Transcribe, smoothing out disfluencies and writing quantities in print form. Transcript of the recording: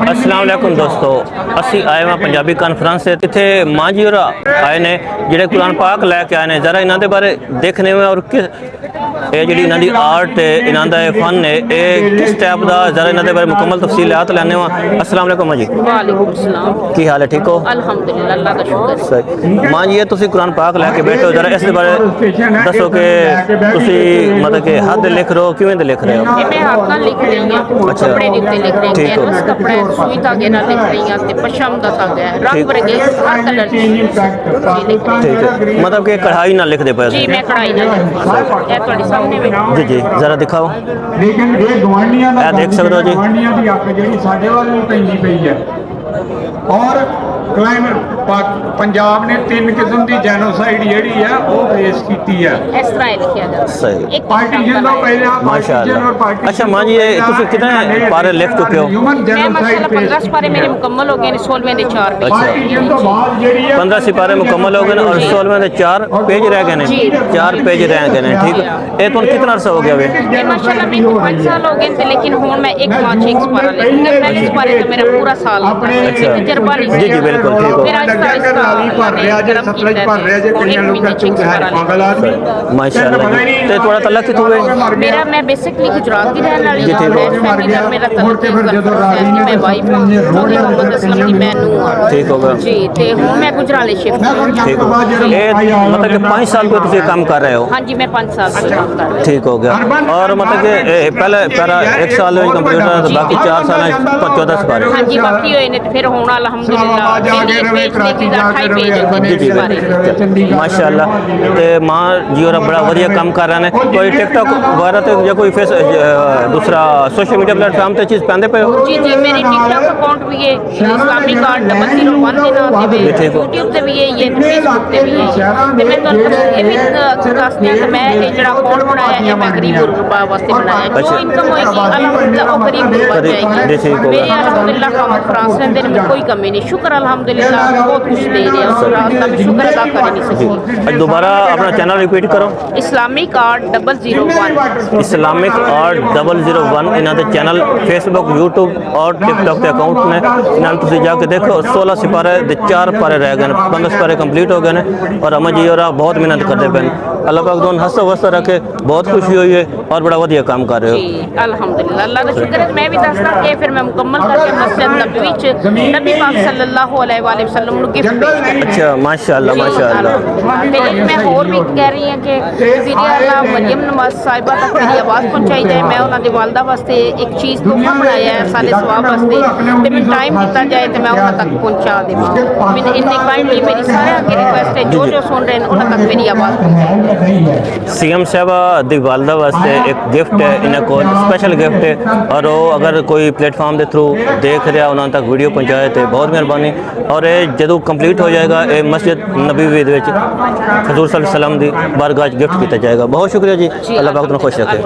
अस्सलाम वालेकुम दोस्तों, असी आए हुआ पंजाबी कॉन्फ्रेंस से इतने मां जी होर आए ने जेडे कुरान पाक लैके आए ने। जरा इन्हों के बारे देखने में और किस ये जी इन्हों की आर्ट है, इन्हों का फन है, ये किस टाइप का जरा इन्हों के बारे मुकम्मल तफसीलात लैने वा। अस्सलाम वालेकुम मां जी। वालेकुम सलाम। की हाल है, ठीक हो? अल्हम्दुलिल्लाह, अल्लाह का शुक्र। सही मां जी, ये तुसी कुरान पाक लैके बैठे हो, जरा इस बारे दसो कि तुसी मतलब कि हद लिख रहे हो, किवें लिख रहे हो? मैं हाथ नाल लिख रही हूं, अच्छा। कपड़े दे उत्ते लिख रही ठीक हूं, हो। बस कपड़े सुई धागे नाल लिख रही हूं ते पशम दा धागा है, रंग बरंगे हर कलर जी लिख रही हूं। ठीक है, मतलब कि कढ़ाई ना लिखते पे? जी मैं कढ़ाई नाल ये ਤੁਹਾਡੇ ਸਾਹਮਣੇ ਵੇ जी जी, जरा दिखाओ। ਲੇਕਿਨ ਇਹ ਗਵਾਂਢੀਆਂ ਦਾ ਇਹ ਦੇਖ ਸਕਦੇ ਹੋ ਜੀ। ਗਵਾਂਢੀਆਂ ਦੀ ਅੱਖ ਜਿਹੜੀ ਸਾਡੇ ਵੱਲ ਨੂੰ ਪੈਂਦੀ ਪਈ ਹੈ। ਔਰ ਪੰਜਾਬ ਨੇ 3 ਕਿਸਮ ਦੀ ਜੈਨੋਸਾਈਡ ਜਿਹੜੀ ਹੈ ਉਹ ਫੇਸ ਕੀਤੀ ਹੈ। इस तरह लिखा जाता सही। एक पार्टीशन तो पहले आप माशाअल्लाह। और पार्टीशन अच्छा मां जी, ये तुसी कितने पारे लिख चुके हो? ह्यूमन मैं जेनोसाइड माशाल्लाह 15 सिपारे मेरे मुकम्मल हो गए ने, 16वें दे 4 पेज। पार्टीशन तो बाद ਜਿਹੜੀ ਹੈ 15 सिपारे मुकम्मल हो गए और 16वें के 4 पेज रह गए जी। हैं। 4 पेज रह गए हैं, ठीक है। ये तुम कितना अर्सा हो गया वे? ये माशाल्लाह मेरे को 5 साल हो गए थे, लेकिन हुन मैं एक माह 6 सिपारा लिखूंगी। पहले सिपारे तो मेरा पूरा साल लगा, अच्छा। तजर्बा नहीं जी जी बिल्कुल, ठीक हो। मेरा ਭਰ ਰਿਹਾ ਜੇ ਸਤਲੁਜ ਭਰ ਰਿਹਾ ਜੇ ਕਈਆਂ ਲੋਕਾਂ ਚ ਹੈ ਪਾਗਲ ਆਦਮੀ माशाअल्लाह जी। ते थोड़ा तलक कितों हुए? मेरा मैं बेसिकली गुजरात की रहने वाली जी, ठीक हूं। हो। फैमिली का मेरा तलक है, मैं वाइफ हूं, मोहम्मद असलम की मैं नूं हां। ठीक होगा। जी ते हुन मैं गुजराले शिफ्ट हूं। ठीक हो। ये मतलब कि 5 साल को तुम काम कर रहे हो? हां जी, मैं 5 साल से काम कर रही हूं। ठीक हो गया। और मतलब कि पहले पहला 1 साल में कंप्यूटर तो बाकी 4 साल 14 सिपारे। हां जी, बाकी होए ने ते फिर हुन अल्हम्दुलिल्लाह मेरी एक पेज लेके 28 पेज होते ने इस बारे। माशाअल्लाह। ते मां जी और बड़ा वधिया काम कर रहे हैं। कोई टिकटॉक वगैरह ते या कोई फेस दूसरा सोशल मीडिया प्लेटफॉर्म ते चीज़ पाते पे हो? जी जी, मेरी टिकटॉक अकाउंट भी है, इस्लामिक आर्ट 001 के नाम से ठीक हो। यूट्यूब ते भी है, ये फेसबुक ते भी है। ते मैं ਤੁਹਾਨੂੰ ਇਹ ਵੀ ਦੱਸਦੀ ਹਾਂ ਕਿ ਮੈਂ ਇਹ ਜਿਹੜਾ ਅਕਾउंट ਬਣਾਇਆ ਹੈ ਮੈਂ ਗਰੀਬ ਗੁਰਬਾ ਵਾਸਤੇ ਬਣਾਇਆ। ਜੋ अच्छा। ਇਨਕਮ ਹੋਏਗੀ अल्हम्दुलिल्लाह वो गरीब गुरबा जी, जाएगी। ठीक हो। मेरे अल्हम्दुलिल्लाह काम फ्रांस में देने में कोई कमी नहीं, शुक्र अल्हम्दुलिल्लाह बहुत कुछ दे रहे हैं। रास्ता में शुक्र अदा कर नहीं सकी। आज दोबारा अपना चैनल रिपीट करो। Islamic art 001। इस्लामिक आर्ट 001 इन्हों के चैनल फेसबुक यूट्यूब और टिकटॉक के अकाउंट ने। इन्होंने तुम जाके देखो 16 सिपारे दे 4 पारे रह गए, 15 सिपारे कंप्लीट हो गए हैं। और अमन जी और बहुत मेहनत करते पे। अल्लाह पाक दोनों हंसता वस्ता रखे, बहुत खुशी हुई है और बड़ा वधिया काम कर रहे हो। जी अल्हम्दुलिल्लाह, अल्लाह का शुक्र है। मैं भी दसदा कि फिर मैं मुकम्मल करके मस्जिद नबवी च नबी पाक सल्लल्लाहु अलैहि वसल्लम ਨੂੰ गिफ्ट भेजना है। अच्छा माशाअल्लाह माशाअल्लाह। ते एक मैं और भी कह रही हां कि वीरे अल्लाह मरियम नवाज साहिबा तक मेरी आवाज़ पहुंचाई जाए। मैं उन्हां दी वालदा वास्ते एक चीज़ तोहफा बनाया है साले सवाब वास्ते, ते मैं टाइम दिता जाए तो मैं उन्हां तक पहुंचा देवां। मैंने इन्ने काइंडली मेरी सारे अगे रिक्वेस्ट है, जो सोन रहे हैं उन्हां तक मेरी आवाज़ पहुंचाए। सीएम साहबा दी वालदा वास्ते एक गिफ्ट है, इन्हें को स्पेशल गिफ्ट है। और वो अगर कोई प्लेटफॉर्म के थ्रू देख रहा उन्होंने तक वीडियो पहुँचाए तो बहुत मेहरबानी। और ये जो कंप्लीट हो जाएगा ये मस्जिद नबवी हजूर सल्लल्लाहु अलैहि वसल्लम की बारगाह गिफ्ट किया जाएगा। बहुत शुक्रिया जी, अल्लाह पाक तुम खुश रखे।